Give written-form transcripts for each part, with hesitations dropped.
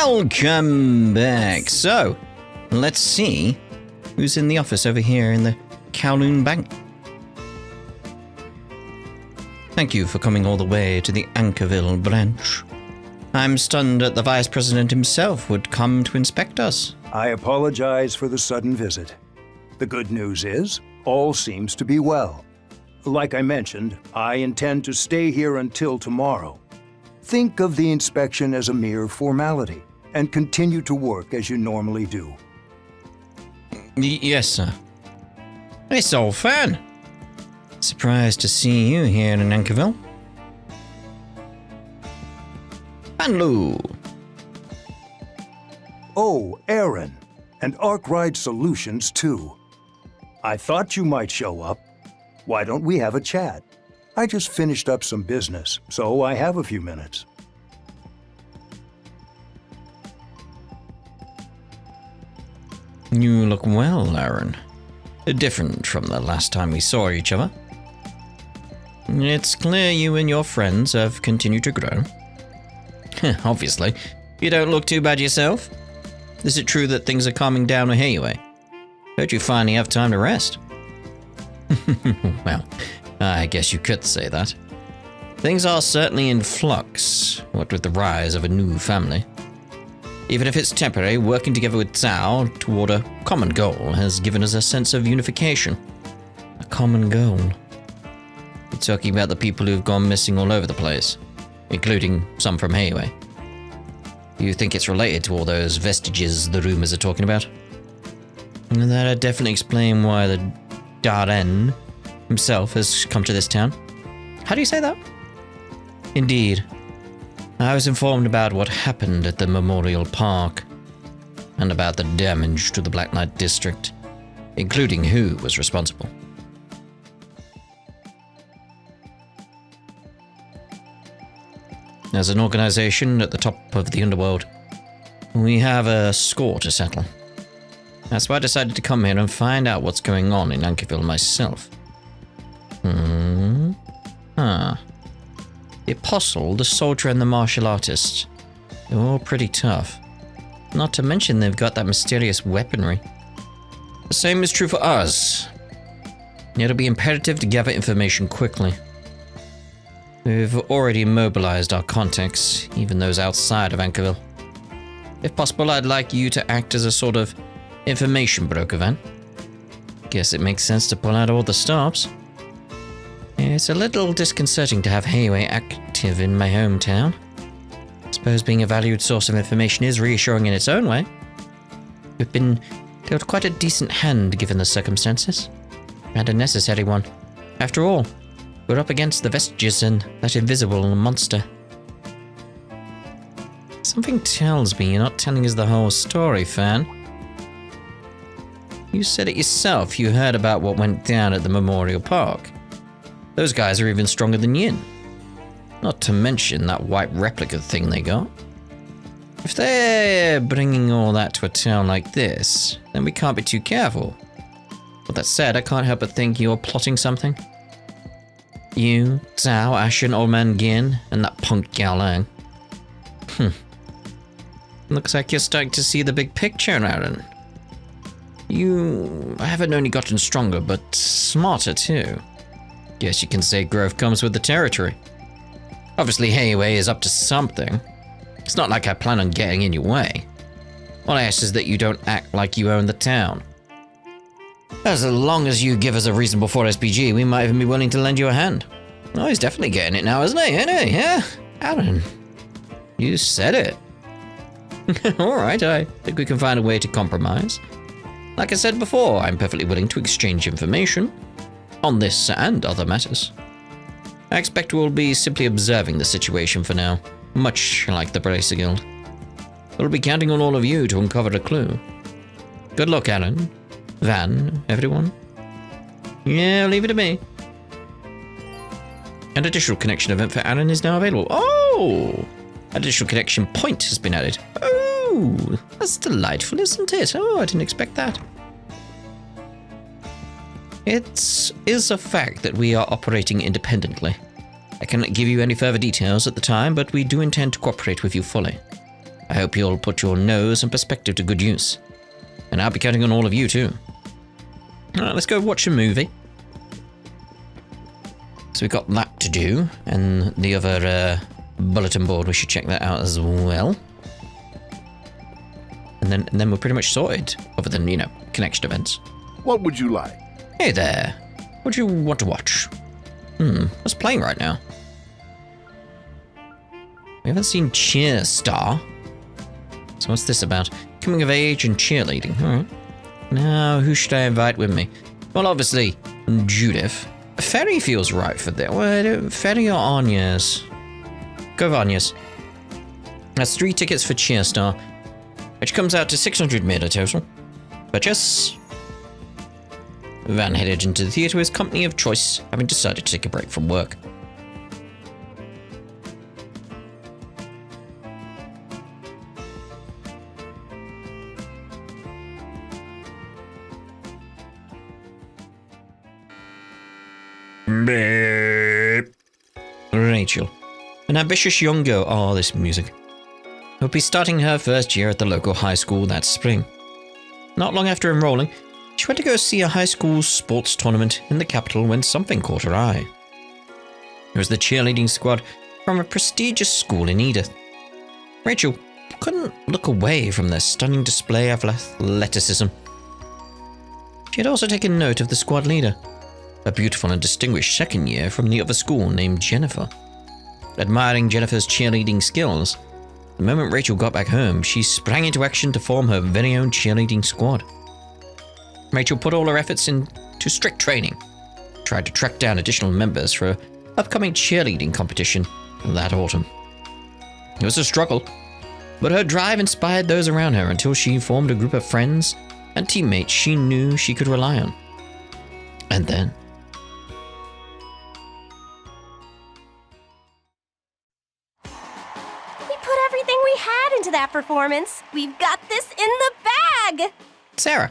Welcome back. So, let's see who's in the office over here in the Kowloon Bank. Thank you for coming all the way to the Anchorville branch. I'm stunned that the Vice President himself would come to inspect us. I apologize for the sudden visit. The good news is, all seems to be well. Like I mentioned, I intend to stay here until tomorrow. Think of the inspection as a mere formality, and continue to work as you normally do. Yes, sir. It's all fun. Surprised to see you here in Anchorville. Hello. Oh, Aaron, and Arkwright Solutions too. I thought you might show up. Why don't we have a chat? I just finished up some business, so I have a few minutes. You look well, Aaron. Different from the last time we saw each other. It's clear you and your friends have continued to grow. Obviously, you don't look too bad yourself. Is it true that things are calming down anyway? Heard you finally have time to rest. Well, I guess you could say that. Things are certainly in flux, what with the rise of a new family. Even if it's temporary, working together with Zhao toward a common goal has given us a sense of unification. A common goal. You're talking about the people who've gone missing all over the place, including some from Heiwei. You think it's related to all those vestiges the rumors are talking about? And that'd definitely explain why the Daren himself has come to this town. How do you say that? Indeed. I was informed about what happened at the Memorial Park, and about the damage to the Black Knight District, including who was responsible. As an organization at the top of the underworld, we have a score to settle. That's why I decided to come here and find out what's going on in Anchorville myself. The Apostle, the Soldier, and the Martial Artist. They're all pretty tough. Not to mention they've got that mysterious weaponry. The same is true for us. It'll be imperative to gather information quickly. We've already mobilized our contacts, even those outside of Anchorville. If possible, I'd like you to act as a sort of information broker then. Guess it makes sense to pull out all the stops. It's a little disconcerting to have Heiwei active in my hometown. I suppose being a valued source of information is reassuring in its own way. We've been dealt quite a decent hand given the circumstances. And a necessary one. After all, we're up against the vestiges and that invisible monster. Something tells me you're not telling us the whole story, Fan. You said it yourself, you heard about what went down at the Memorial Park. Those guys are even stronger than Yin. Not to mention that white replica thing they got. If they're bringing all that to a town like this, then we can't be too careful. With that said, I can't help but think you're plotting something. You, Zhao, Ashen, Old Man Gin, and that punk Gao Lang. Looks like you're starting to see the big picture, Aaron. You haven't only gotten stronger, but smarter too. Guess you can say growth comes with the territory. Obviously, Heiwei is up to something. It's not like I plan on getting in your way. All I ask is that you don't act like you own the town. As long as you give us a reason before SPG, we might even be willing to lend you a hand. Oh, he's definitely getting it now, isn't he? Yeah, Aaron. You said it. Alright, I think we can find a way to compromise. Like I said before, I'm perfectly willing to exchange information. On this and other matters. I expect we'll be simply observing the situation for now, much like the Bracer Guild. We'll be counting on all of you to uncover a clue. Good luck, Aaron. Van, everyone. Yeah, leave it to me. An additional connection event for Aaron is now available. Oh! Additional connection point has been added. Oh, that's delightful, isn't it? Oh, I didn't expect that. It is a fact that we are operating independently. I cannot give you any further details at the time, but we do intend to cooperate with you fully. I I hope you'll put your nose and perspective to good use. And I'll be counting on all of you, too. Alright, let's go watch a movie. So we've got that to do, and the other bulletin board, we should check that out as well. And then we're pretty much sorted, other than, you know, connection events. What would you like? Hey there. What do you want to watch? What's playing right now? We haven't seen Cheer Star. So what's this about? Coming of age and cheerleading. Alright. Now, who should I invite with me? Well, obviously, Judith. Ferry feels right for that. Well, Ferry or Anya's? Go with Anya's. That's 3 tickets for Cheer Star, which comes out to 600 mil total. Purchase. Van headed into the theatre with his company of choice, having decided to take a break from work. Rachel, an ambitious young girl. Oh, this music. Will be starting her first year at the local high school that spring. Not long after enrolling, she went to go see a high school sports tournament in the capital when something caught her eye. It was the cheerleading squad from a prestigious school in Edith. Rachel couldn't look away from their stunning display of athleticism. She had also taken note of the squad leader, a beautiful and distinguished second year from the other school named Jennifer. Admiring Jennifer's cheerleading skills, the moment Rachel got back home, she sprang into action to form her very own cheerleading squad. Rachel put all her efforts into strict training, tried to track down additional members for an upcoming cheerleading competition that autumn. It was a struggle, but her drive inspired those around her until she formed a group of friends and teammates she knew she could rely on. And then, into that performance. We've got this in the bag! Sarah.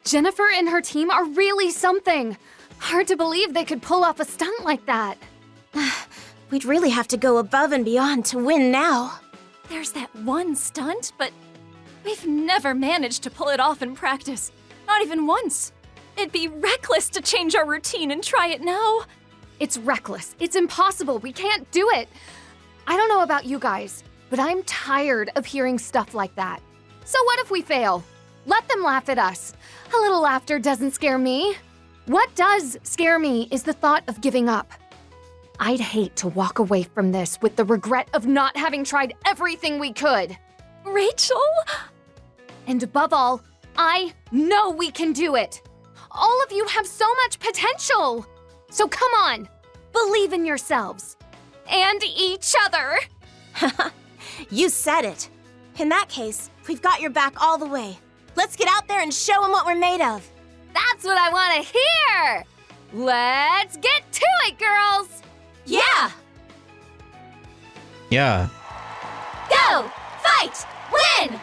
Jennifer and her team are really something. Hard to believe they could pull off a stunt like that. We'd really have to go above and beyond to win now. There's that one stunt, but we've never managed to pull it off in practice. Not even once. It'd be reckless to change our routine and try it now. It's reckless. It's impossible. We can't do it. I don't know about you guys, but I'm tired of hearing stuff like that. So what if we fail? Let them laugh at us. A little laughter doesn't scare me. What does scare me is the thought of giving up. I'd hate to walk away from this with the regret of not having tried everything we could. Rachel? And above all, I know we can do it. All of you have so much potential. So come on, believe in yourselves. And each other. You said it. In that case, we've got your back all the way. Let's get out there and show them what we're made of. That's what I want to hear! Let's get to it, girls! Yeah! Yeah. Go! Fight! Win!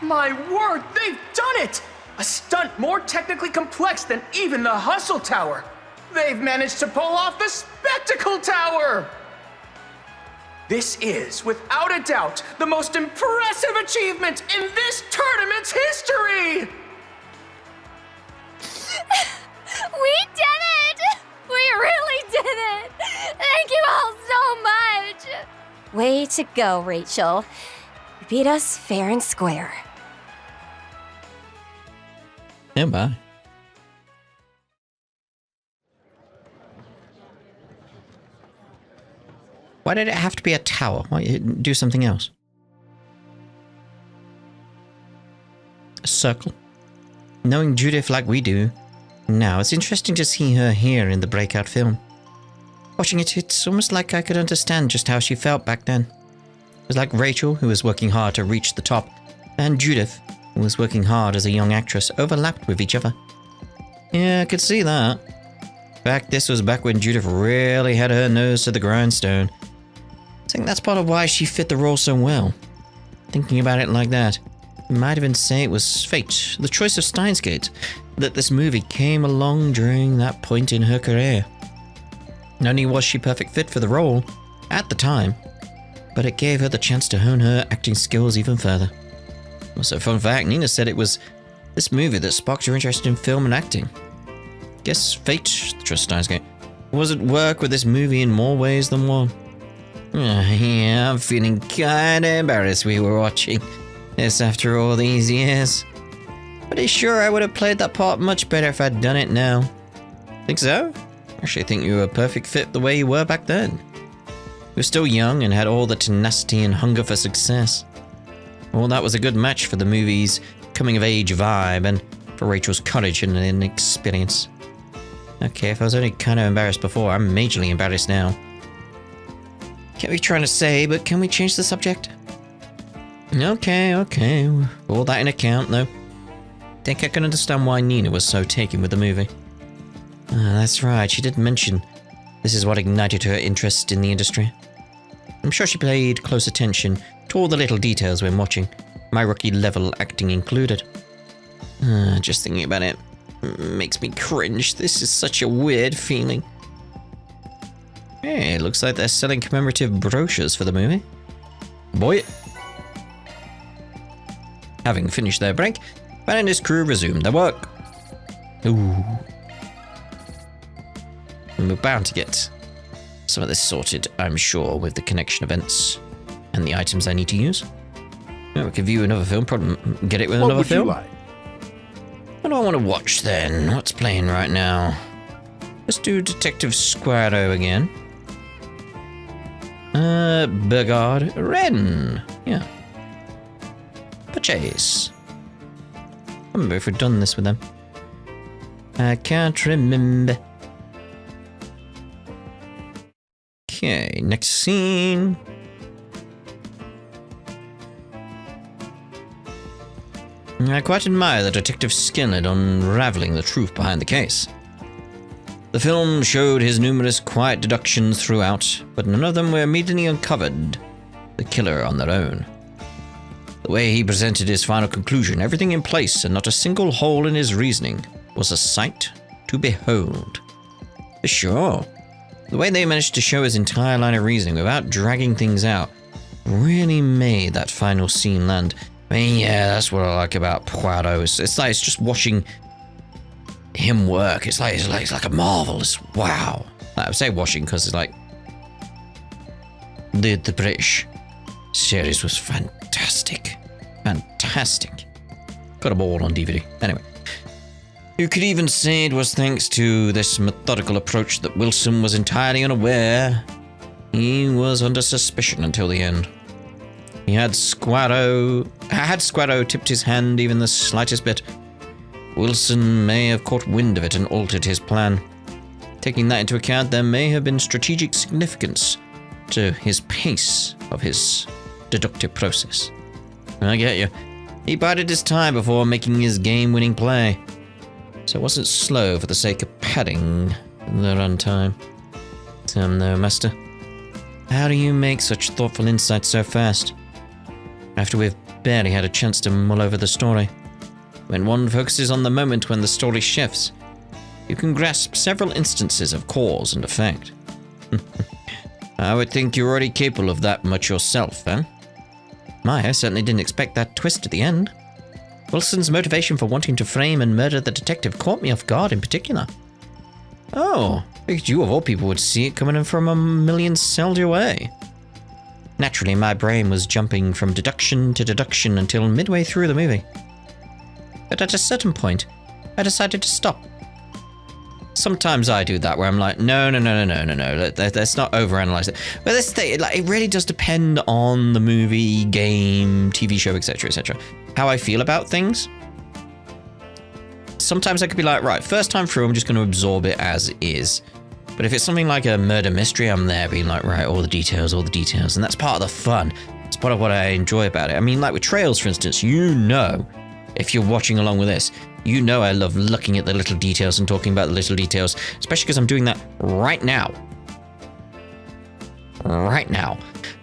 My word, they've done it! A stunt more technically complex than even the Hustle Tower. They've managed to pull off the Spectacle Tower! This is, without a doubt, the most impressive achievement in this tournament's history! We did it! We really did it! Thank you all so much! Way to go, Rachel. You beat us fair and square. Yeah, bye. Why did it have to be a tower? Why do something else? A circle? Knowing Judith like we do, now it's interesting to see her here in the breakout film. Watching it, it's almost like I could understand just how she felt back then. It was like Rachel, who was working hard to reach the top, and Judith, who was working hard as a young actress, overlapped with each other. Yeah, I could see that. In fact, this was back when Judith really had her nose to the grindstone. I think that's part of why she fit the role so well. Thinking about it like that, you might even say it was fate, the choice of Steins Gate, that this movie came along during that point in her career. Not only was she perfect fit for the role, at the time, but it gave her the chance to hone her acting skills even further. Also, fun fact, Nina said it was this movie that sparked her interest in film and acting. Guess fate, just Steins-Gate, was at work with this movie in more ways than one. Yeah, I'm feeling kinda embarrassed we were watching this after all these years. Pretty sure I would have played that part much better if I'd done it now. Think so? Actually, I think you were a perfect fit the way you were back then. You were still young and had all the tenacity and hunger for success. Well, that was a good match for the movie's coming-of-age vibe and for Rachel's courage and inexperience. Okay, if I was only kind of embarrassed before, I'm majorly embarrassed now. Can't be trying to say, but can we change the subject? Okay. All that in account, though. Think I can understand why Nina was so taken with the movie. That's right, she did mention this is what ignited her interest in the industry. I'm sure she paid close attention to all the little details when watching, my rookie-level acting included. Just thinking about it makes me cringe. This is such a weird feeling. Hey, it looks like they're selling commemorative brochures for the movie. Boy. Having finished their break, Ben and his crew resumed their work. Ooh. And we're bound to get some of this sorted, I'm sure, with the connection events and the items I need to use. Yeah, we could view another film, probably get it with another film. What would you like? What do I want to watch then? What's playing right now? Let's do Detective Squarrow again. Burgard Ren. Yeah. Purchase. I remember if we've done this with them. I can't remember. Okay, next scene. I quite admire the detective's skill at unraveling the truth behind the case. The film showed his numerous quiet deductions throughout, but none of them were immediately uncovered the killer on their own. The way he presented his final conclusion, everything in place and not a single hole in his reasoning, was a sight to behold. For sure, the way they managed to show his entire line of reasoning without dragging things out really made that final scene land. I mean, yeah, that's what I like about Poirot. It's like it's just watching him work. It's like a marvelous wow. I would say watching because it's like the British series was fantastic. Got them all on DVD. Anyway, you could even say it was thanks to this methodical approach that Wilson was entirely unaware he was under suspicion until the end. Had Squarrow tipped his hand even the slightest bit, Wilson may have caught wind of it and altered his plan. Taking that into account, there may have been strategic significance to his pace of his deductive process. I get you. He bided his time before making his game-winning play, so it wasn't slow for the sake of padding the runtime. Though, Master, how do you make such thoughtful insights so fast? After we've barely had a chance to mull over the story. When one focuses on the moment when the story shifts, you can grasp several instances of cause and effect. I would think you're already capable of that much yourself, eh? I certainly didn't expect that twist at the end. Wilson's motivation for wanting to frame and murder the detective caught me off guard in particular. Oh, I figured you of all people would see it coming in from a million cells away. Naturally, my brain was jumping from deduction to deduction until midway through the movie. But at a certain point, I decided to stop. Sometimes I do that, where I'm like, no, let's not overanalyze it. But this thing, it really does depend on the movie, game, TV show, etc., etc. How I feel about things. Sometimes I could be like, right, first time through, I'm just going to absorb it as is. But if it's something like a murder mystery, I'm there being like, right, all the details. And that's part of the fun. It's part of what I enjoy about it. I mean, like with Trails, for instance, you know, if you're watching along with this, you know I love looking at the little details and talking about the little details, especially because I'm doing that right now.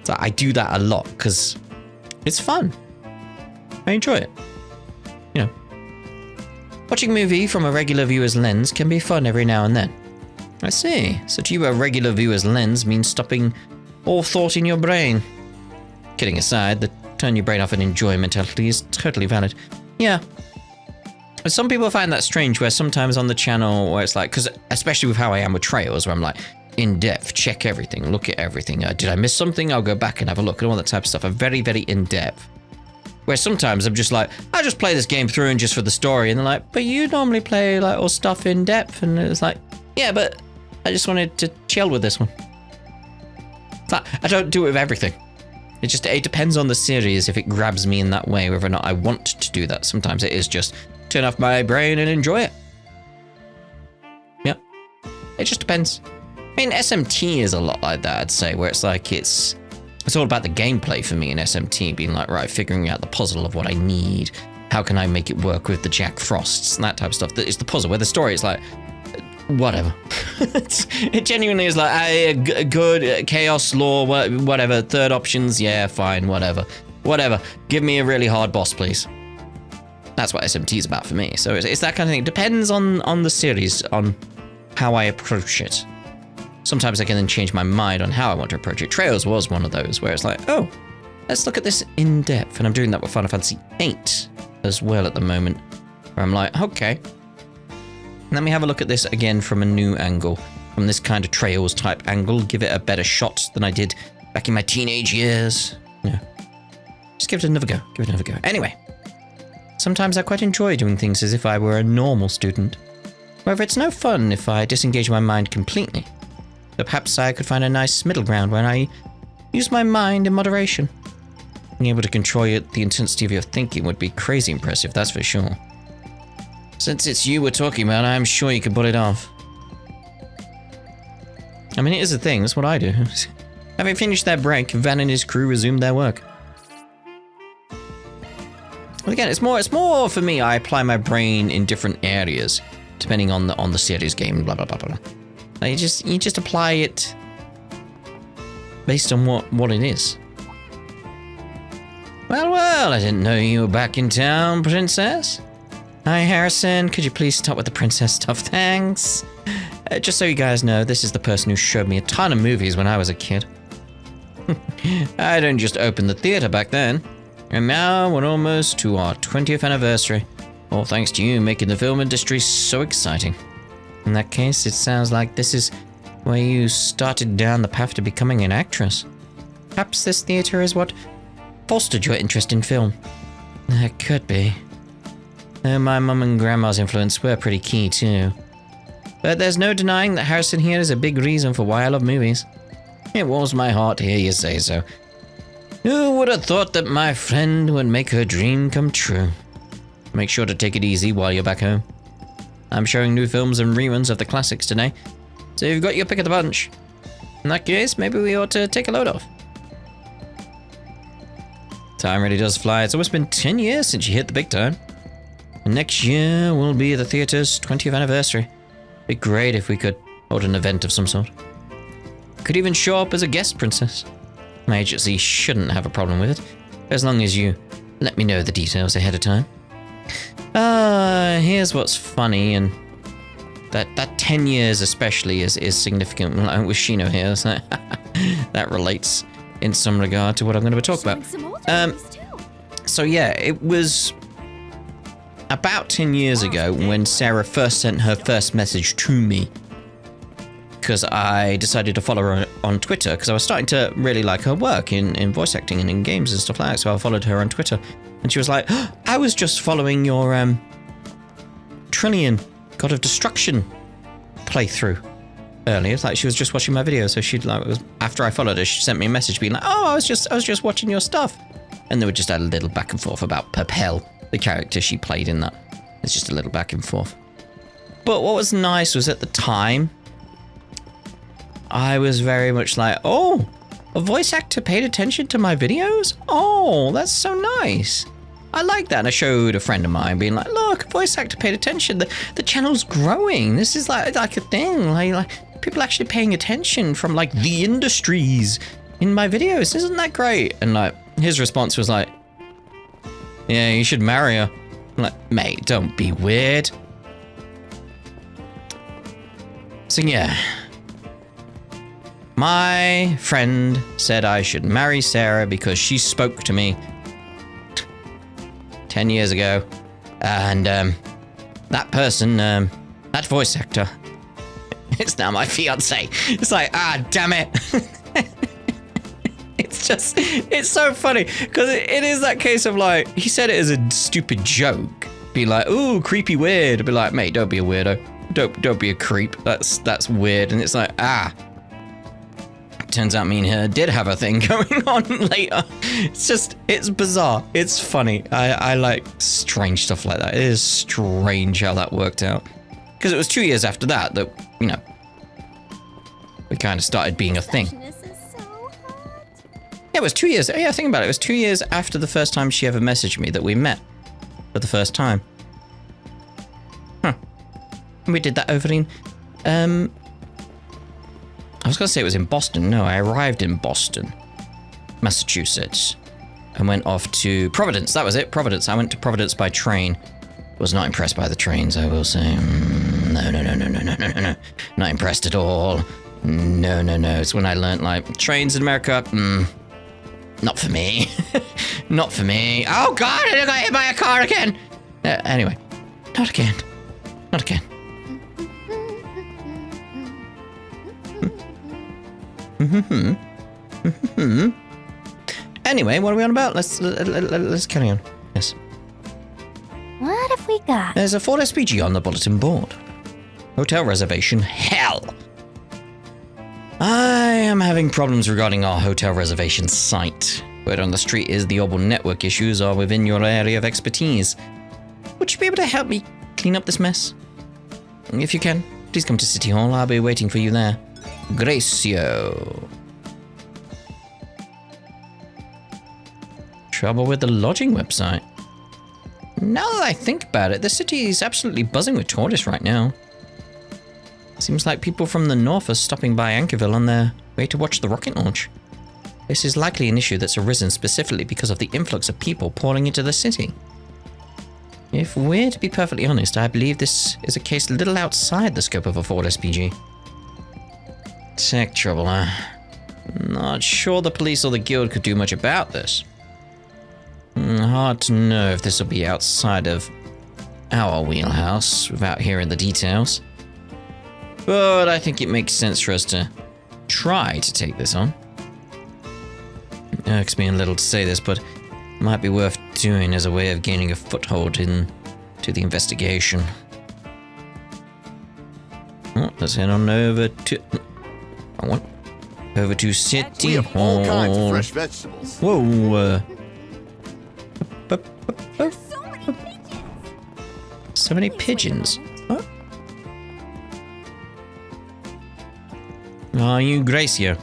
So I do that a lot because it's fun. I enjoy it. You know, watching a movie from a regular viewer's lens can be fun every now and then. I see. So to you, a regular viewer's lens means stopping all thought in your brain. Kidding aside, the turn your brain off and enjoy mentality is totally valid. Yeah. Some people find that strange where sometimes on the channel where it's like, because especially with how I am with trails, where I'm like, in depth, check everything, look at everything. Did I miss something? I'll go back and have a look and all that type of stuff. I'm very, very in depth. Where sometimes I'm just like, I just play this game through and just for the story. And they're like, but you normally play like all stuff in depth. And it's like, yeah, but I just wanted to chill with this one. It's like, I don't do it with everything. It depends on the series if it grabs me in that way, whether or not I want to do that. Sometimes it is just turn off my brain and enjoy it. Yeah. It just depends. I mean, SMT is a lot like that, I'd say, where it's like it's all about the gameplay for me in SMT, being like, right, figuring out the puzzle of what I need. How can I make it work with the Jack Frosts and that type of stuff? It's the puzzle, where the story is like, whatever. It genuinely is like, good, chaos, law, whatever, third options, yeah, fine, whatever. Whatever. Give me a really hard boss, please. That's what SMT is about for me. So it's that kind of thing. It depends on the series, on how I approach it. Sometimes I can then change my mind on how I want to approach it. Trails was one of those where it's like, oh, let's look at this in depth. And I'm doing that with Final Fantasy VIII as well at the moment, where I'm like, okay, let me have a look at this again from a new angle, from this kind of Trails type angle, give it a better shot than I did back in my teenage years. Yeah. Just give it another go. Give it another go. Anyway, sometimes I quite enjoy doing things as if I were a normal student. However, it's no fun if I disengage my mind completely. So perhaps I could find a nice middle ground where I use my mind in moderation. Being able to control the intensity of your thinking would be crazy impressive, that's for sure. Since it's you we're talking about, I'm sure you could pull it off. I mean, it is a thing, that's what I do. Having finished their break, Van and his crew resumed their work. Well, again, it's more for me, I apply my brain in different areas, depending on the series game, blah, blah, blah, blah. You just apply it based on what it is. Well, I didn't know you were back in town, princess. Hi, Harrison. Could you please stop with the princess stuff? Thanks. Just so you guys know, this is the person who showed me a ton of movies when I was a kid. I didn't just open the theater back then. And now we're almost to our 20th anniversary. All thanks to you making the film industry so exciting. In that case, it sounds like this is where you started down the path to becoming an actress. Perhaps this theater is what fostered your interest in film. That could be. My mum and grandma's influence were pretty key too. But there's no denying that Harrison here is a big reason for why I love movies. It warms my heart to hear you say so. Who would have thought that my friend would make her dream come true? Make sure to take it easy while you're back home. I'm showing new films and reruns of the classics today, so you've got your pick of the bunch. In that case, maybe we ought to take a load off. Time really does fly. It's almost been 10 years since you hit the big time. And next year will be the theater's 20th anniversary. It'd be great if we could hold an event of some sort. Could even show up as a guest princess. My agency shouldn't have a problem with it, as long as you let me know the details ahead of time. Here's what's funny, and that 10 years especially is significant. Like with Shino here, so that relates in some regard to what I'm going to talk about. So yeah, it was about 10 years ago when Sarah first sent her first message to me, because I decided to follow her on Twitter because I was starting to really like her work in voice acting and in games and stuff like that. So I followed her on Twitter, and she was like, oh, I was just following your Trillion God of Destruction playthrough earlier. It's like she was just watching my video, so she'd like, after I followed her, she sent me a message being like, oh, I was just watching your stuff. And then we just had a little back and forth about Perpel, the character she played in that. It's just a little back and forth. But what was nice was at the time, I was very much like, oh, a voice actor paid attention to my videos? Oh, that's so nice. I like that. And I showed a friend of mine being like, look, a voice actor paid attention. The channel's growing. This is like a thing. Like people actually paying attention from like the industries in my videos. Isn't that great? And like his response was like, yeah, you should marry her. I'm like, mate, don't be weird. So yeah. My friend said I should marry Sarah because she spoke to me 10 years ago. And that person, that voice actor, is now my fiance. It's like, damn it. It's so funny because it is that case of like, he said it as a stupid joke. Be like, ooh, creepy weird. I'd be like, mate, don't be a weirdo. Don't be a creep. That's weird. And it's like, turns out me and her did have a thing going on later. It's bizarre. It's funny. I like strange stuff like that. It is strange how that worked out. Because it was 2 years after that, you know, we kind of started being a thing. Yeah, it was 2 years. Yeah, think about it. It was 2 years after the first time she ever messaged me that we met for the first time. Huh. We did that over in, I was going to say it was in Boston. No, I arrived in Boston, Massachusetts, and went off to Providence. That was it, Providence. I went to Providence by train. Was not impressed by the trains, I will say. No. Not impressed at all. No. It's when I learnt, like, trains in America, not for me. Not for me. Oh, God, I got hit by a car again. Anyway, not again. Not again. Anyway, what are we on about? Let's carry on. Yes. What have we got? There's a 4 SPG on the bulletin board. Hotel reservation hell. I am having problems regarding our hotel reservation site. Word on the street is the Orbital network issues are within your area of expertise. Would you be able to help me clean up this mess? If you can, please come to City Hall. I'll be waiting for you there. Gracio. Trouble with the lodging website. Now that I think about it, the city is absolutely buzzing with tourists right now. Seems like people from the north are stopping by Ankerville on their way to watch the rocket launch. This is likely an issue that's arisen specifically because of the influx of people pouring into the city. If we're to be perfectly honest, I believe this is a case a little outside the scope of a Ford SPG. Tech trouble, huh? Not sure the police or the guild could do much about this. Hard to know if this will be outside of our wheelhouse without hearing the details. But I think it makes sense for us to try to take this on. It irks me a little to say this, but it might be worth doing as a way of gaining a foothold into the investigation. Oh, let's head on over to... Over to City Hall. All kinds of fresh vegetables. Whoa, So many pigeons. so many pigeons. What? Are you Gracio?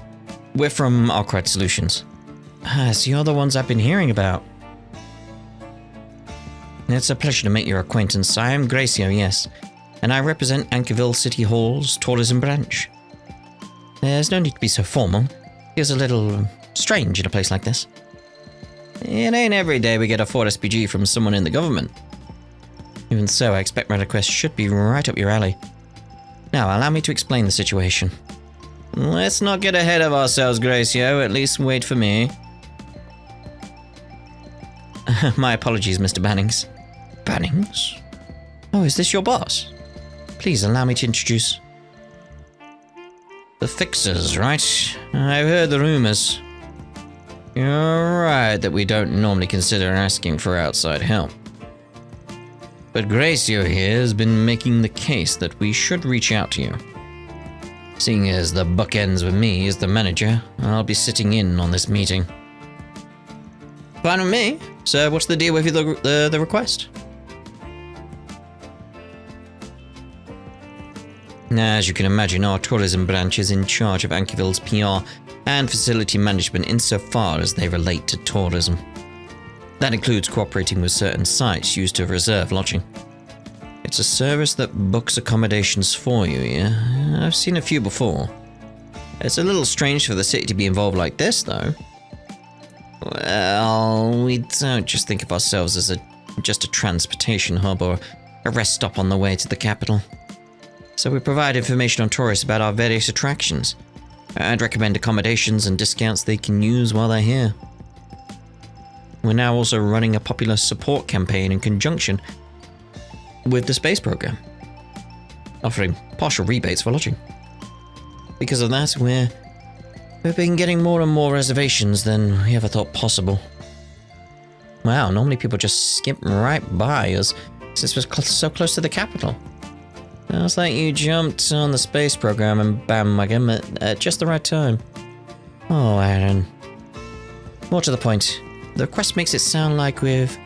We're from Arkwright Solutions. So you're the ones I've been hearing about. It's a pleasure to make your acquaintance. I am Gracio, yes, and I represent Ankerville City Hall's tourism branch. There's no need to be so formal. Feels a little strange in a place like this. It ain't every day we get a Ford SPG from someone in the government. Even so, I expect my request should be right up your alley. Now, allow me to explain the situation. Let's not get ahead of ourselves, Gracio. At least wait for me. My apologies, Mr. Bannings. Bannings? Oh, is this your boss? Please allow me to introduce... The Fixers, right? I've heard the rumors. You're right that we don't normally consider asking for outside help. But Gracio here has been making the case that we should reach out to you. Seeing as the buck ends with me as the manager, I'll be sitting in on this meeting. Fine with me. So what's the deal with the request? As you can imagine, our tourism branch is in charge of Ankerville's PR and facility management insofar as they relate to tourism. That includes cooperating with certain sites used to reserve lodging. It's a service that books accommodations for you, yeah? I've seen a few before. It's a little strange for the city to be involved like this, though. Well, we don't just think of ourselves as just a transportation hub or a rest stop on the way to the capital. So we provide information on tourists about our various attractions, I'd recommend accommodations and discounts they can use while they're here. We're now also running a popular support campaign in conjunction with the space program, offering partial rebates for lodging. Because of that, we've been getting more and more reservations than we ever thought possible. Wow, normally people just skip right by us since we're so close to the capital. It was like you jumped on the space program and bandwagon at just the right time. Oh, Aaron. More to the point, the request makes it sound like you've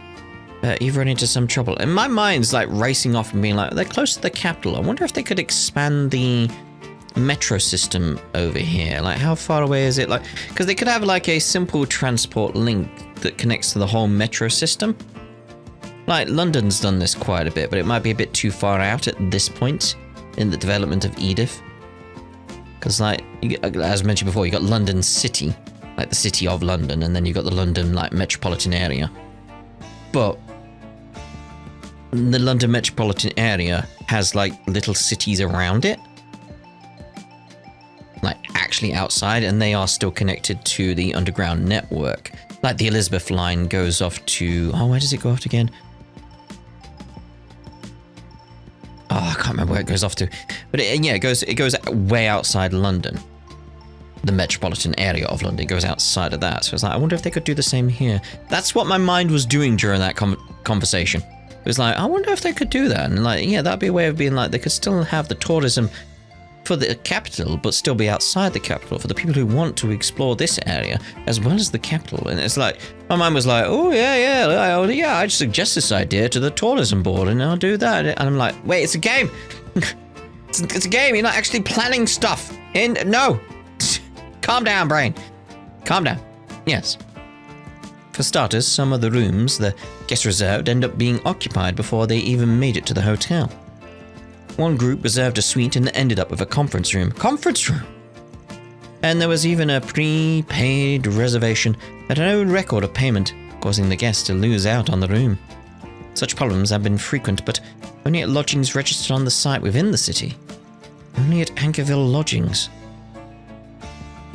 run into some trouble. And my mind's like racing off and being like, they're close to the capital. I wonder if they could expand the metro system over here. Like, how far away is it? Like, because they could have like a simple transport link that connects to the whole metro system. Like, London's done this quite a bit, but it might be a bit too far out at this point in the development of Edith. Because, like, as mentioned before, you got London City, like the city of London, and then you got the London, like, metropolitan area. But the London metropolitan area has, like, little cities around it. Like, actually outside, and they are still connected to the underground network. Like, the Elizabeth line goes off to... Oh, where does it go off to again? Oh, I can't remember where it goes off to. But yeah, it goes way outside London. The metropolitan area of London. It goes outside of that. So it's like, I wonder if they could do the same here. That's what my mind was doing during that conversation. It was like, I wonder if they could do that. And like, yeah, that'd be a way of being like, they could still have the tourism for the capital, but still be outside the capital for the people who want to explore this area as well as the capital. And it's like, my mind was like, oh yeah, I'd suggest this idea to the tourism board and I'll do that. And I'm like, wait, it's a game. It's a game. You're not actually planning stuff. No. Calm down, brain. Calm down. Yes. For starters, some of the rooms the guests reserved end up being occupied before they even made it to the hotel. One group reserved a suite and ended up with a conference room. Conference room! And there was even a prepaid reservation that had no record of payment, causing the guests to lose out on the room. Such problems have been frequent, but only at lodgings registered on the site within the city. Only at Anchorville Lodgings.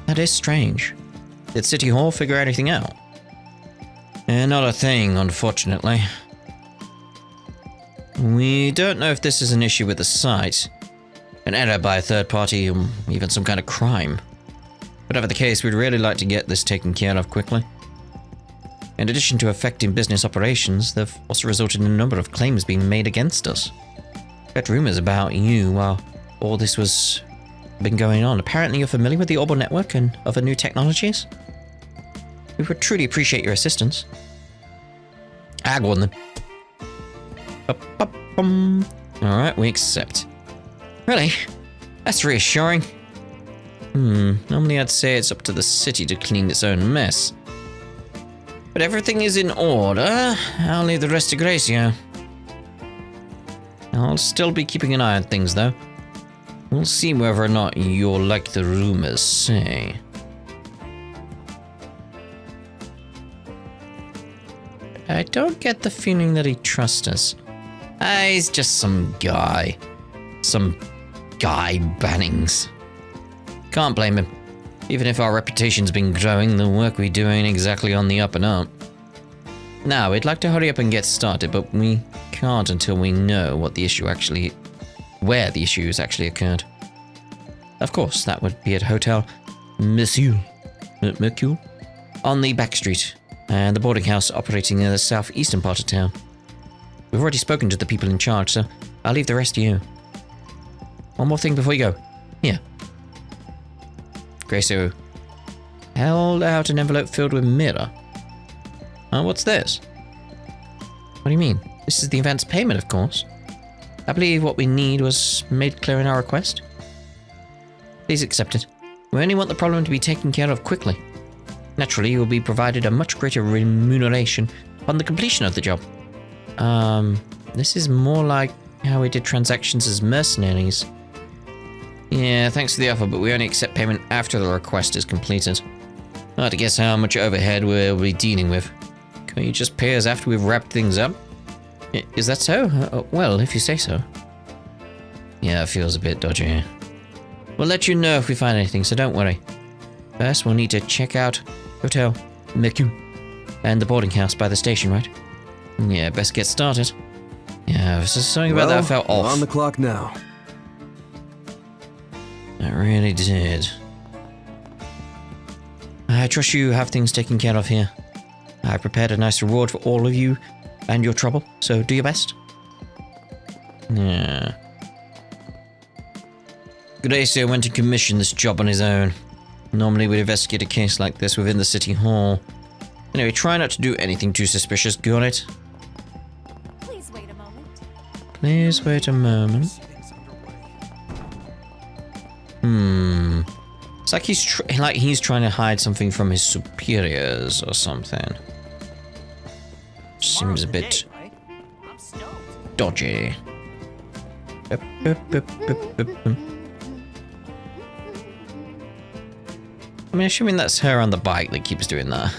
That is strange. Did City Hall figure anything out? Not a thing, unfortunately. We don't know if this is an issue with the site, an error by a third party, or even some kind of crime. Whatever the case, we'd really like to get this taken care of quickly. In addition to affecting business operations, they've also resulted in a number of claims being made against us. I heard rumors about you while all this was been going on. Apparently you're familiar with the Orbital Network and other new technologies? We would truly appreciate your assistance. Go on then. Alright, we accept. Really? That's reassuring. Normally I'd say it's up to the city to clean its own mess. But everything is in order. I'll leave the rest to Gracio. I'll still be keeping an eye on things though. We'll see whether or not you're like the rumors say. I don't get the feeling that he trusts us. He's just some guy. Some guy Bannings. Can't blame him. Even if our reputation's been growing, the work we do ain't exactly on the up and up. Now, we'd like to hurry up and get started, but we can't until we know where the issues actually occurred. Of course, that would be at Hotel Mercure on the back street, and the boarding house operating in the southeastern part of town. We've already spoken to the people in charge, so I'll leave the rest to you. One more thing before you go. Here. Gracio held out an envelope filled with mirror. What's this? What do you mean? This is the advance payment, of course. I believe what we need was made clear in our request. Please accept it. We only want the problem to be taken care of quickly. Naturally, you will be provided a much greater remuneration upon the completion of the job. This is more like how we did transactions as mercenaries. Yeah, thanks for the offer, but we only accept payment after the request is completed. Hard to guess how much overhead we'll be dealing with. Can you just pay us after we've wrapped things up? Is that so? Well, if you say so. Yeah, it feels a bit dodgy. We'll let you know if we find anything, so don't worry. First, we'll need to check out Hotel Miku and the boarding house by the station, right? Yeah, best get started. Yeah, there's something about that felt off. On the clock now. It really did. I trust you have things taken care of here. I prepared a nice reward for all of you and your trouble, so do your best. Yeah. Gracio went to commission this job on his own. Normally we'd investigate a case like this within the city hall. Anyway, try not to do anything too suspicious, got it? Please wait a moment. Please wait a moment. It's like he's trying to hide something from his superiors or something. Seems a bit dodgy. I mean, assuming that's her on the bike that keeps doing that.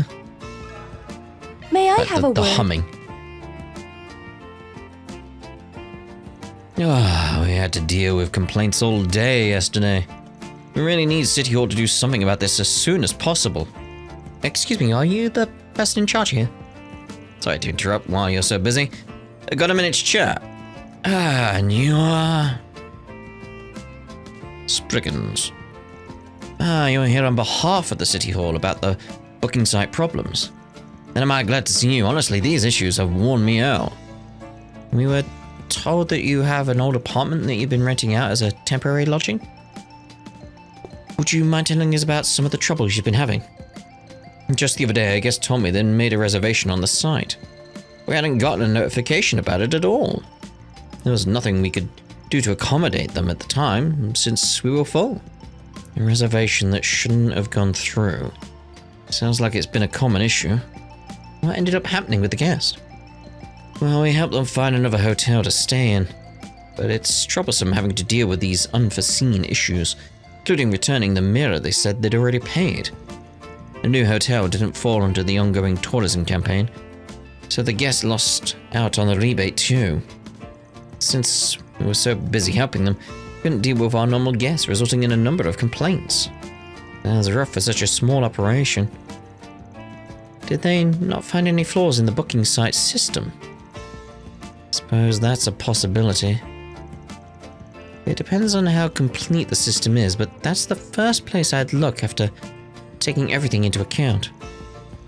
May I have a the word? humming. Ah, we had to deal with complaints all day yesterday. We really need City Hall to do something about this as soon as possible. Excuse me, are you the person in charge here? Sorry to interrupt while you're so busy. Got a minute to chat? And you are... Spriggans. You're here on behalf of the City Hall about the booking site problems. And am I glad to see you. Honestly, these issues have worn me out. We were told that you have an old apartment that you've been renting out as a temporary lodging? Would you mind telling us about some of the troubles you've been having? Just the other day, a guest told me they'd made a reservation on the site. We hadn't gotten a notification about it at all. There was nothing we could do to accommodate them at the time, since we were full. A reservation that shouldn't have gone through. Sounds like it's been a common issue. What ended up happening with the guest? Well, we helped them find another hotel to stay in, but it's troublesome having to deal with these unforeseen issues, including returning the mirror they said they'd already paid. The new hotel didn't fall under the ongoing tourism campaign, so the guests lost out on the rebate too. Since we were so busy helping them, we couldn't deal with our normal guests, resulting in a number of complaints. That was rough for such a small operation. Did they not find any flaws in the booking site system? Suppose that's a possibility. It depends on how complete the system is, but that's the first place I'd look after taking everything into account.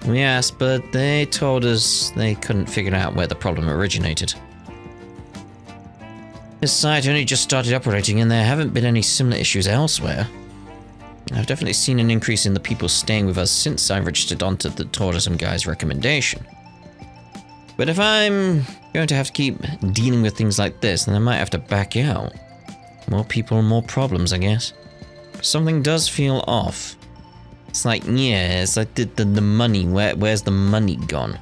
Yes, but they told us they couldn't figure out where the problem originated. This site only just started operating and there haven't been any similar issues elsewhere. I've definitely seen an increase in the people staying with us since I registered onto the tourism guy's recommendation. But if I'm going to have to keep dealing with things like this, then I might have to back out. More people, more problems, I guess. Something does feel off. It's like, yeah, it's like the money. Where's the money gone?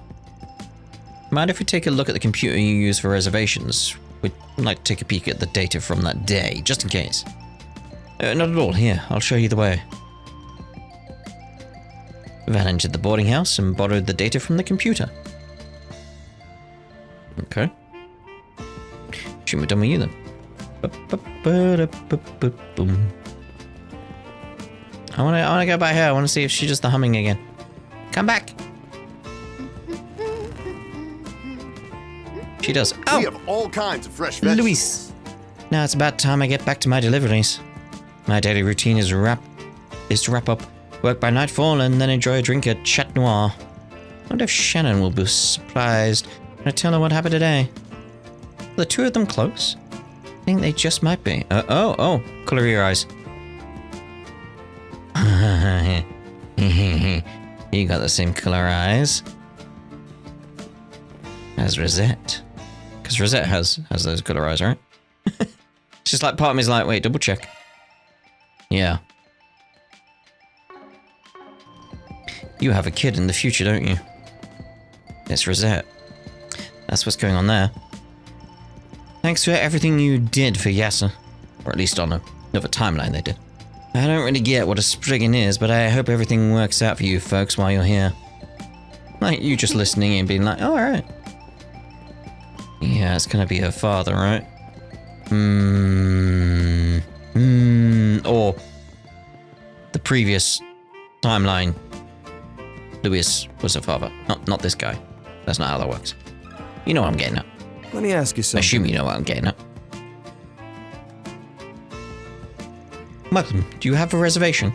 Mind if we take a look at the computer you use for reservations? We'd like to take a peek at the data from that day, just in case. Not at all. Here, I'll show you the way. Van entered the boarding house and borrowed the data from the computer. Okay. Shouldn't be done with you then. I wanna go by her. I wanna see if she does the humming again. Come back. She does. Oh, We have all kinds of fresh vegetables. Luis. Now it's about time I get back to my deliveries. My daily routine is to wrap up, work by nightfall, and then enjoy a drink at Chat Noir. I wonder if Shannon will be surprised when I tell her what happened today. Are the two of them close? I think they just might be. Oh, color your eyes. You got the same color eyes as Rosette. Because Rosette has those color eyes, right? It's just like part of me's like, wait, double check. Yeah. You have a kid in the future, don't you? It's Rosette. That's what's going on there. Thanks for everything you did for Yasser. Or at least on another timeline they did. I don't really get what a Spriggan is, but I hope everything works out for you folks while you're here. Like you just listening and being like, oh, alright. Yeah, it's gonna be her father, right? Or the previous timeline, Louis was her father. Not this guy. That's not how that works. You know what I'm getting at. Let me ask you I something. assume you know what I'm getting at. Welcome. Do you have a reservation?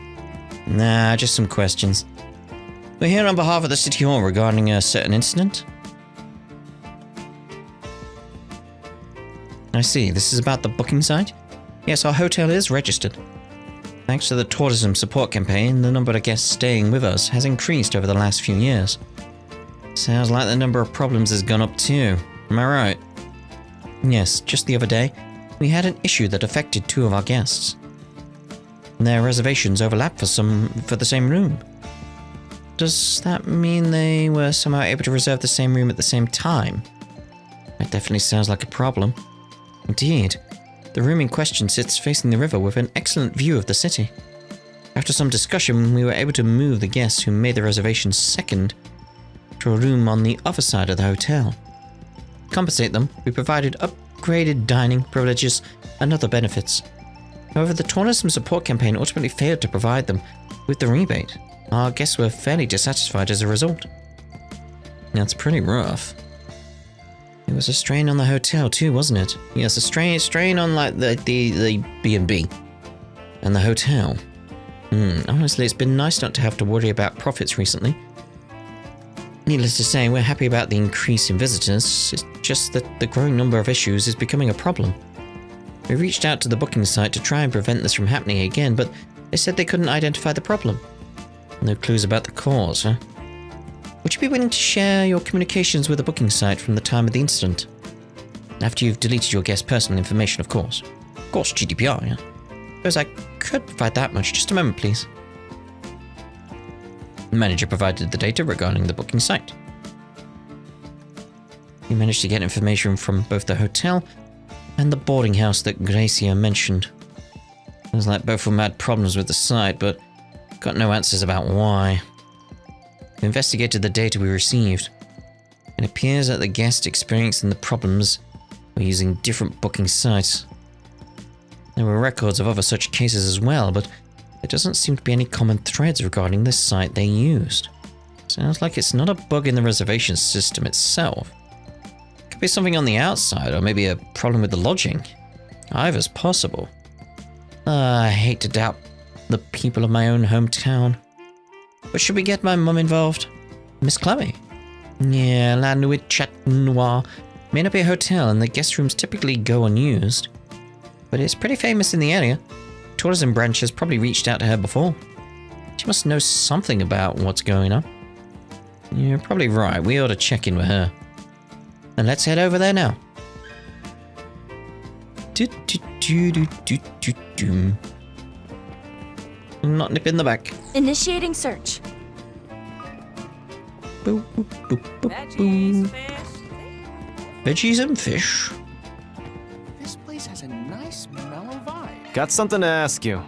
Nah, just some questions. We're here on behalf of the City Hall regarding a certain incident. I see. This is about the booking site? Yes, our hotel is registered. Thanks to the tourism support campaign, the number of guests staying with us has increased over the last few years. Sounds like the number of problems has gone up too. Am I right? Yes, just the other day, we had an issue that affected 2 of our guests. Their reservations overlap for the same room. Does that mean they were somehow able to reserve the same room at the same time? That definitely sounds like a problem. Indeed. The room in question sits facing the river with an excellent view of the city. After some discussion, we were able to move the guests who made the reservation second to a room on the other side of the hotel. To compensate them, we provided upgraded dining privileges and other benefits. However, the tourism support campaign ultimately failed to provide them with the rebate. Our guests were fairly dissatisfied as a result. That's pretty rough. It was a strain on the hotel too, wasn't it? Yes, a strain on like the B&B and the hotel. Honestly, it's been nice not to have to worry about profits recently. Needless to say, we're happy about the increase in visitors. It's just that the growing number of issues is becoming a problem. We reached out to the booking site to try and prevent this from happening again, but they said they couldn't identify the problem. No clues about the cause, huh? Would you be willing to share your communications with the booking site from the time of the incident? After you've deleted your guest's personal information, of course. Of course, GDPR, yeah? Suppose I could provide that much. Just a moment, please. The manager provided the data regarding the booking site. He managed to get information from both the hotel and the boarding house that Gracia mentioned. It was like both of them had problems with the site, but got no answers about why. We investigated the data we received. It appears that the guests experiencing the problems were using different booking sites. There were records of other such cases as well, but there doesn't seem to be any common threads regarding the site they used. Sounds like it's not a bug in the reservation system itself. Could be something on the outside, or maybe a problem with the lodging. Either's possible. I hate to doubt the people of my own hometown. But should we get my mum involved? Miss Chloe? Yeah, La Nuit Chat Noir may not be a hotel and the guest rooms typically go unused. But it's pretty famous in the area. Tourism branch has probably reached out to her before. She must know something about what's going on. You're probably right, we ought to check in with her. And let's head over there now. Not nip in the back. Initiating search. Boop, boop, boop, boop, boop. Veggies and fish. This place has a nice mellow vibe. Got something to ask you.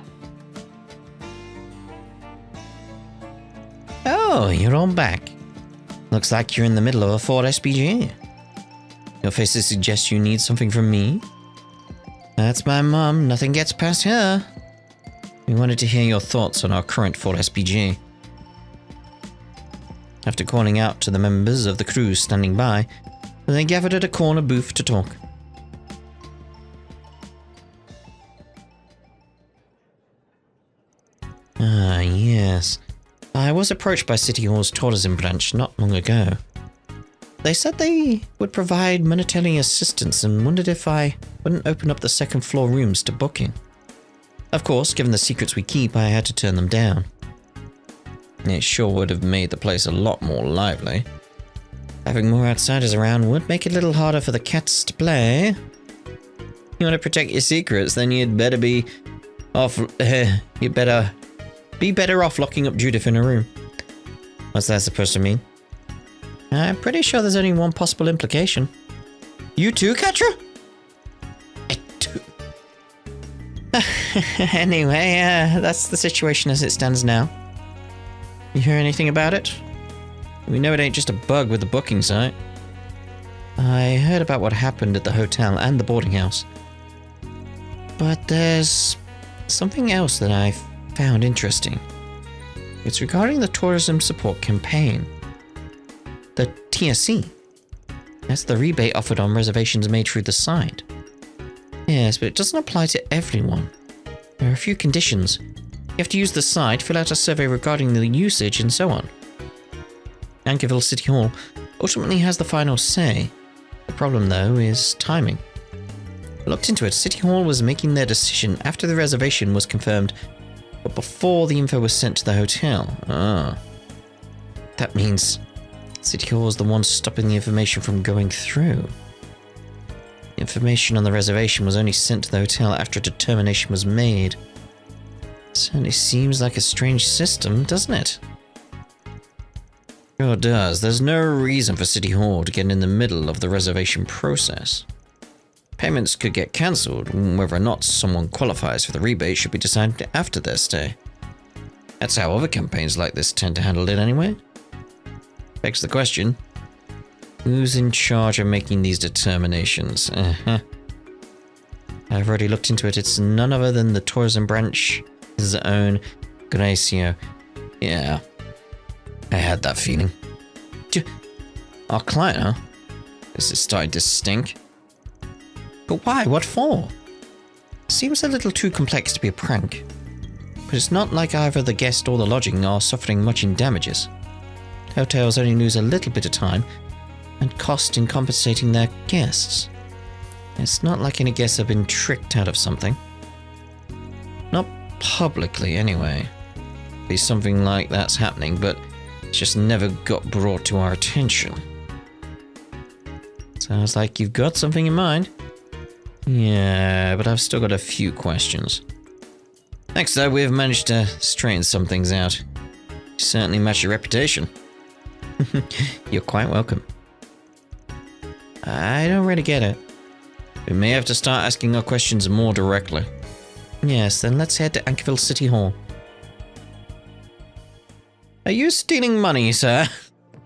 Oh, you're all back. Looks like you're in the middle of a Ford SPG. Your faces suggest you need something from me. That's my mum, nothing gets past her. We wanted to hear your thoughts on our current Ford SPG. After calling out to the members of the crew standing by, they gathered at a corner booth to talk. Ah, yes. I was approached by City Hall's tourism branch not long ago. They said they would provide monetary assistance and wondered if I wouldn't open up the second floor rooms to booking. Of course, given the secrets we keep, I had to turn them down. It sure would have made the place a lot more lively. Having more outsiders around would make it a little harder for the cats to play. You want to protect your secrets, then you'd better be off. You'd better be better off locking up Judith in a room. What's that supposed to mean? I'm pretty sure there's only one possible implication. You too, Katra? I too. Anyway, that's the situation as it stands now. You hear anything about it? We know it ain't just a bug with the booking site. I heard about what happened at the hotel and the boarding house. But there's Something else that I found interesting. It's regarding the tourism support campaign. The TSC. That's the rebate offered on reservations made through the site. Yes, but it doesn't apply to everyone. There are a few conditions. You have to use the site, fill out a survey regarding the usage, and so on. Anchorville City Hall ultimately has the final say. The problem, though, is timing. I looked into it. City Hall was making their decision after the reservation was confirmed, but before the info was sent to the hotel. That means City Hall is the one stopping the information from going through. The information on the reservation was only sent to the hotel after a determination was made. Certainly seems like a strange system, doesn't it? Sure does. There's no reason for City Hall to get in the middle of the reservation process. Payments could get cancelled, whether or not someone qualifies for the rebate should be decided after their stay. That's how other campaigns like this tend to handle it anyway. Begs the question, who's in charge of making these determinations? I've already looked into it. It's none other than the tourism branch's own Gracio. Yeah, I had that feeling. Our client, huh? This is starting to stink. But why? What for? Seems a little too complex to be a prank. But it's not like either the guest or the lodging are suffering much in damages. Hotels only lose a little bit of time and cost in compensating their guests. It's not like any guests have been tricked out of something. Not publicly, anyway. At least something like that's happening, but it's just never got brought to our attention. Sounds like you've got something in mind. Yeah, but I've still got a few questions. Thanks though, we've managed to straighten some things out. You certainly match your reputation. You're quite welcome. I don't really get it. We may have to start asking our questions more directly. Yes, then let's head to Anchorville City Hall. Are you stealing money, sir?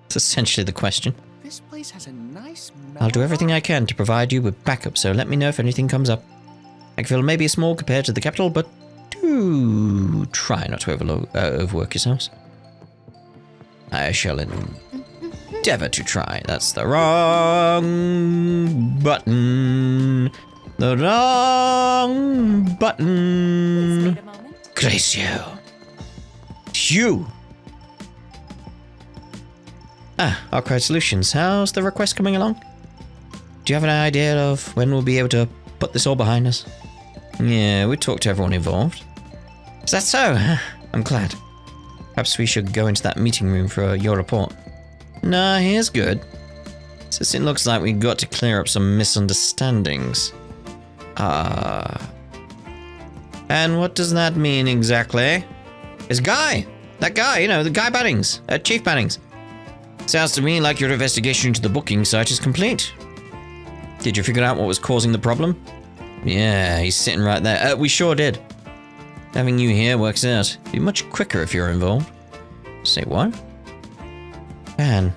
That's essentially the question. This place has a nice I'll do everything I can to provide you with backup, so let me know if anything comes up. Anchorville may be small compared to the capital, but do try not to overwork yourselves. I shall endeavor to try. That's the wrong button. The wrong button. Please wait a moment. Gracio. You. Archive Solutions. How's the request coming along? Do you have an idea of when we'll be able to put this all behind us? Yeah, we talked to everyone involved. Is that so? I'm glad. Perhaps we should go into that meeting room for your report. Nah, here's good. Since it looks like we've got to clear up some misunderstandings. And what does that mean exactly? It's Guy! That guy, you know, the guy Bannings. Chief Bannings. Sounds to me like your investigation into the booking site is complete. Did you figure out what was causing the problem? Yeah, he's sitting right there. We sure did. Having you here works out. Be much quicker if you're involved. Say what? Man,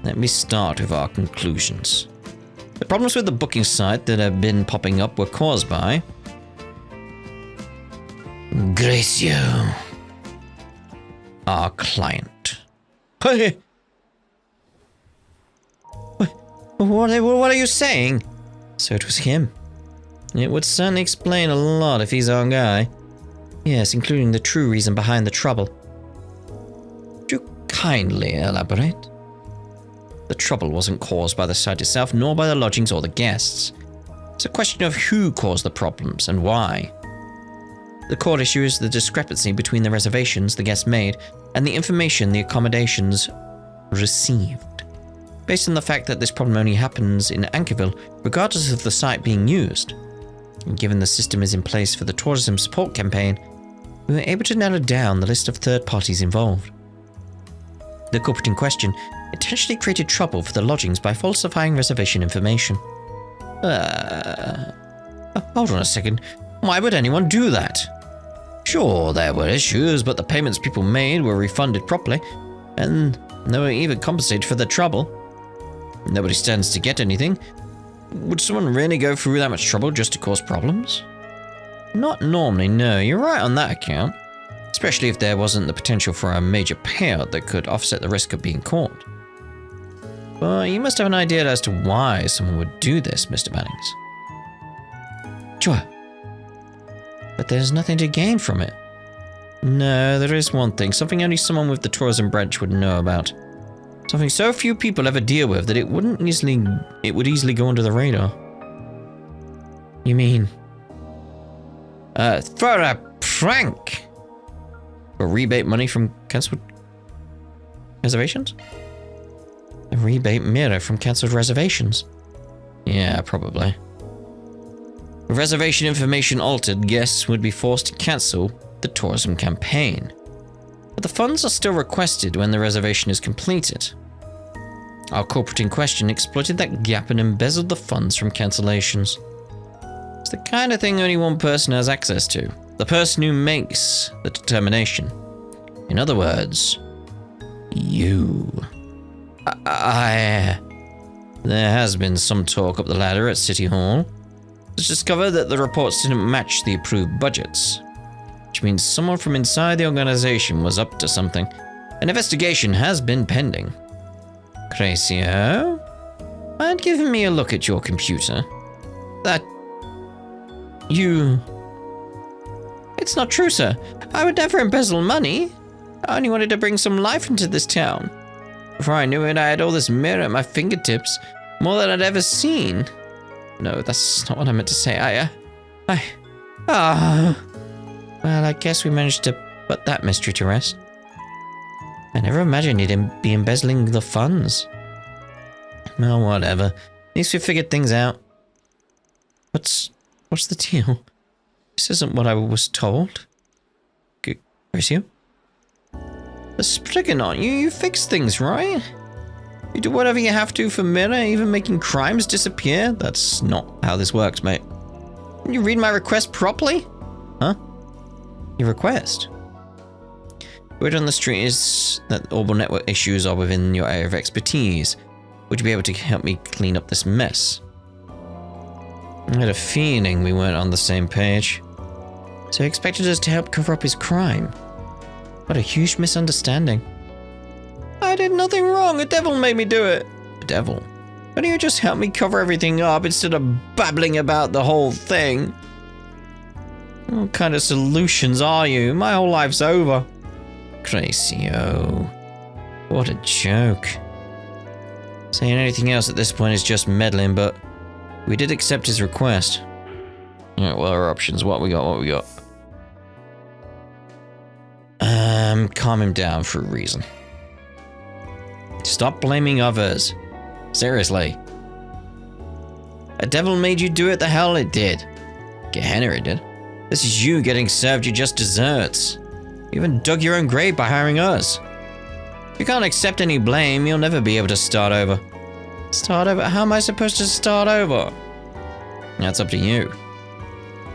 let me start with our conclusions. The problems with the booking site that have been popping up were caused by Gracio, our client. What are you saying? So it was him. It would certainly explain a lot if he's our guy. Yes, including the true reason behind the trouble. Would you kindly elaborate? The trouble wasn't caused by the site itself, nor by the lodgings or the guests. It's a question of who caused the problems and why. The core issue is the discrepancy between the reservations the guests made and the information the accommodations received. Based on the fact that this problem only happens in Anchorville, regardless of the site being used, and given the system is in place for the tourism support campaign, we were able to narrow down the list of third parties involved. The culprit in question intentionally created trouble for the lodgings by falsifying reservation information. Hold on a second. Why would anyone do that? Sure, there were issues, but the payments people made were refunded properly, and they were even compensated for the trouble. Nobody stands to get anything. Would someone really go through that much trouble just to cause problems? Not normally, no. You're right on that account. Especially if there wasn't the potential for a major payout that could offset the risk of being caught. But you must have an idea as to why someone would do this, Mr. Bannings. Sure. But there's nothing to gain from it. No, there is one thing. Something only someone with the tourism branch would know about. Something so few people ever deal with that it would easily go under the radar. You mean... for a prank? For rebate money from cancelled reservations? A rebate mirror from cancelled reservations? Yeah, probably. With reservation information altered, guests would be forced to cancel the tourism campaign. But the funds are still requested when the reservation is completed. Our culprit in question exploited that gap and embezzled the funds from cancellations. It's the kind of thing only one person has access to. The person who makes the determination. In other words, you. There has been some talk up the ladder at City Hall. It's discovered that the reports didn't match the approved budgets. Which means someone from inside the organization was up to something. An investigation has been pending. Gracio? Mind giving me a look at your computer? It's not true, sir. I would never embezzle money. I only wanted to bring some life into this town. Before I knew it, I had all this mirror at my fingertips. More than I'd ever seen. No, that's not what I meant to say. Well, I guess we managed to put that mystery to rest. I never imagined he'd be embezzling the funds. Well, whatever. At least we figured things out. What's the deal? This isn't what I was told. Gracio? The Spriggan, aren't you? You fix things, right? You do whatever you have to for Mirror, even making crimes disappear? That's not how this works, mate. Can you read my request properly? Huh? Your request? Word on the street is that Orbital Network issues are within your area of expertise. Would you be able to help me clean up this mess? I had a feeling we weren't on the same page. So he expected us to help cover up his crime. What a huge misunderstanding. I did nothing wrong. A devil made me do it. A devil? Why don't you just help me cover everything up instead of babbling about the whole thing? What kind of solutions are you? My whole life's over. Gracio. What a joke. Saying anything else at this point is just meddling, but we did accept his request. Alright, what are our options? What we got? Calm him down for a reason. Stop blaming others. Seriously. A devil made you do it, the hell it did. Gehenna it did. This is you getting served your just desserts. You even dug your own grave by hiring us. If you can't accept any blame, you'll never be able to start over. Start over? How am I supposed to start over? That's up to you.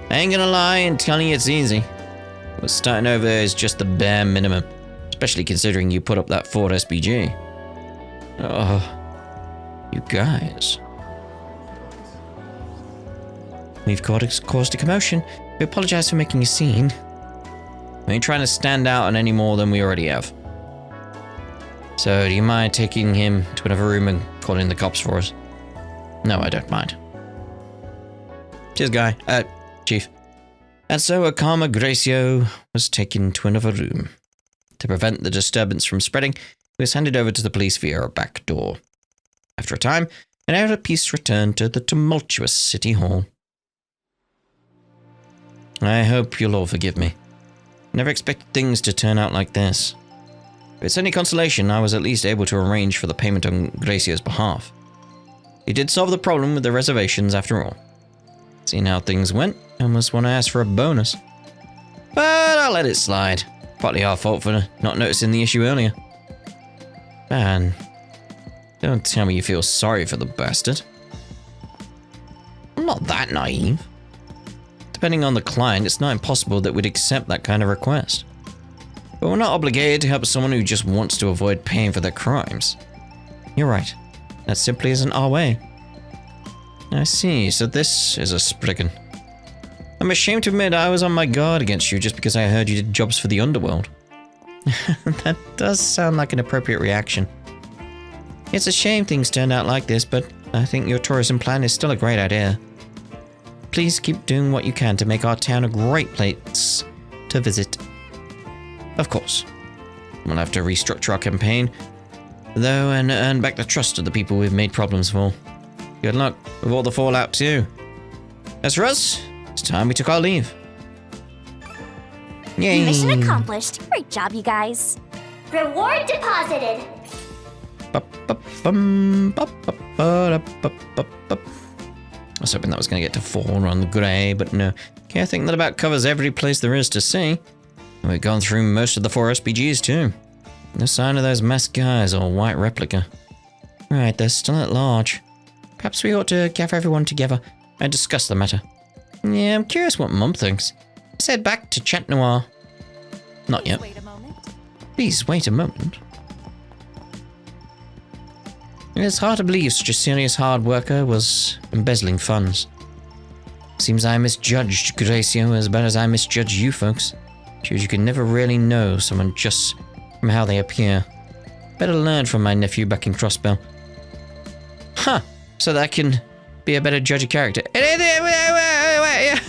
I ain't gonna lie and tell you it's easy. But starting over is just the bare minimum. Especially considering you put up that Ford SPG. Oh, you guys. We've caused a commotion. We apologize for making a scene. We ain't trying to stand out on any more than we already have. So, do you mind taking him to another room and calling the cops for us? No, I don't mind. Cheers, guy. Chief. And so Akama Gracio was taken to another room. To prevent the disturbance from spreading, he was handed over to the police via a back door. After a time, an air of peace returned to the tumultuous City Hall. I hope you'll all forgive me. Never expected things to turn out like this. If it's any consolation, I was at least able to arrange for the payment on Gracio's behalf. He did solve the problem with the reservations after all. Seeing how things went, I almost want to ask for a bonus. But I'll let it slide. Partly our fault for not noticing the issue earlier. Man, don't tell me you feel sorry for the bastard. I'm not that naive. Depending on the client, it's not impossible that we'd accept that kind of request. But we're not obligated to help someone who just wants to avoid paying for their crimes. You're right. That simply isn't our way. I see, so this is a Spriggan. I'm ashamed to admit I was on my guard against you just because I heard you did jobs for the underworld. That does sound like an appropriate reaction. It's a shame things turned out like this, but I think your tourism plan is still a great idea. Please keep doing what you can to make our town a great place to visit. Of course. We'll have to restructure our campaign, though, and earn back the trust of the people we've made problems for. Good luck with all the fallout, too. As for us, it's time we took our leave. Yay! Mission accomplished. Great job, you guys. Reward deposited. I was hoping that was going to get to 4 on the grey, but no. Okay, I think that about covers every place there is to see. And we've gone through most of the 4 SPGs too. No sign of those masked guys or white replica. Right, they're still at large. Perhaps we ought to gather everyone together and discuss the matter. Yeah, I'm curious what Mum thinks. Let's head back to Chat Noir. Not yet. Wait a moment. Please wait a moment. It's hard to believe such a serious hard worker was embezzling funds. Seems I misjudged Gracio as bad as I misjudged you folks. Shows you can never really know someone just from how they appear. Better learn from my nephew back in Crossbell. Huh, so that I can be a better judge of character. I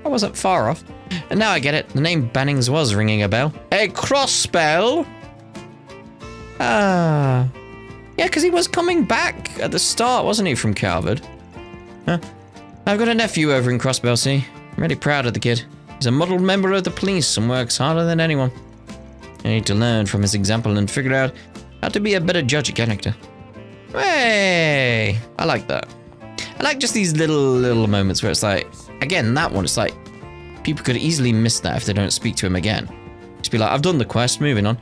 wasn't far off. And now I get it, the name Bannings was ringing a bell. A Crossbell? Ah. Yeah, because he was coming back at the start, wasn't he, from Calvard? Huh. I've got a nephew over in Crossbell, see? I'm really proud of the kid. He's a model member of the police and works harder than anyone. I need to learn from his example and figure out how to be a better judge of character. Hey! I like that. I like just these little moments where it's like, again, that one, it's like, people could easily miss that if they don't speak to him again. Just be like, I've done the quest, moving on.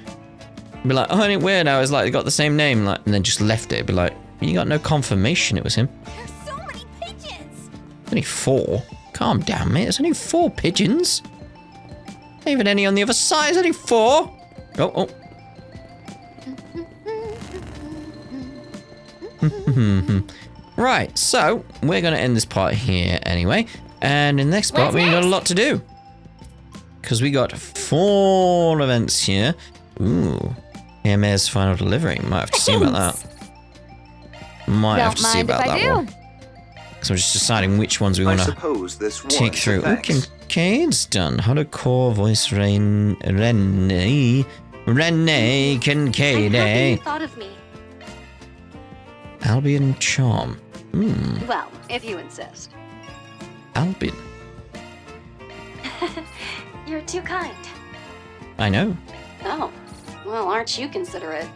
Be like, oh, ain't it weird now? It's like, they got the same name, like, and then just left it. Be like, you got no confirmation it was him. There's so many pigeons. Only 4. Calm down, mate. There's only 4 pigeons. Not even any on the other side. There's only 4. Oh. Right, so we're going to end this part here anyway. And in the next part, we've got a lot to do. Because we got 4 events here. Ooh. AMA's final delivery. Might have to see about that. Might have to see about that one. So we're just deciding which ones we want to take through. Ooh, Kincaid's done. Holocore voice Renee Kincaid. I'm happy you thought of me. Albion Charm. Well, if you insist. Albion. You're too kind. I know. Oh, well, aren't you considerate?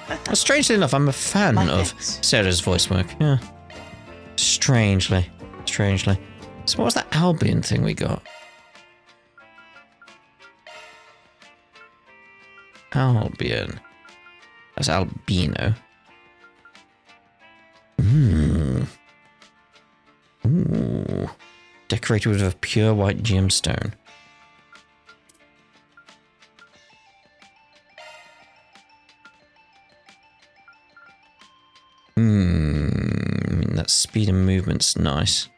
Well, strangely enough, I'm a fan of Sarah's voice work. Yeah. Strangely. So what was that Albion thing we got? Albion. That's albino. Ooh. Decorated with a pure white gemstone. I mean, that speed and movement's nice.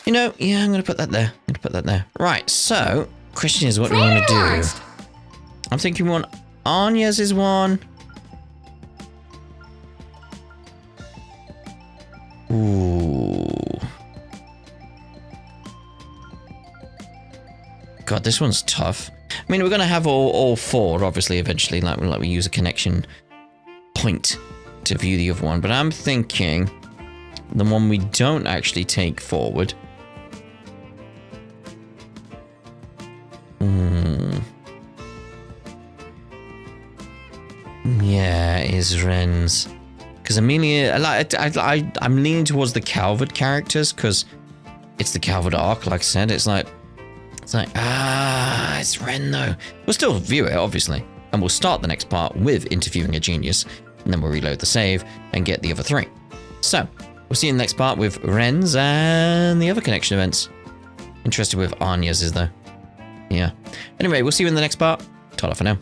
You know, yeah, I'm gonna put that there. Right, so, question is, what do we want to do? I'm thinking we want Anya's is one. Ooh. God, this one's tough. I mean, we're gonna have all 4, obviously, eventually, like we use a connection point to view the other one, but I'm thinking the one we don't actually take forward. Yeah, is Ren's. Because Amelia, I'm leaning towards the Calvard characters because it's the Calvard arc. Like I said, it's like, it's Ren though. We'll still view it, obviously, and we'll start the next part with interviewing a genius, and then we'll reload the save and get the other 3. So we'll see you in the next part with Ren's and the other connection events. Interested with Anya's is though. Yeah. Anyway, we'll see you in the next part. Ta-ra for now.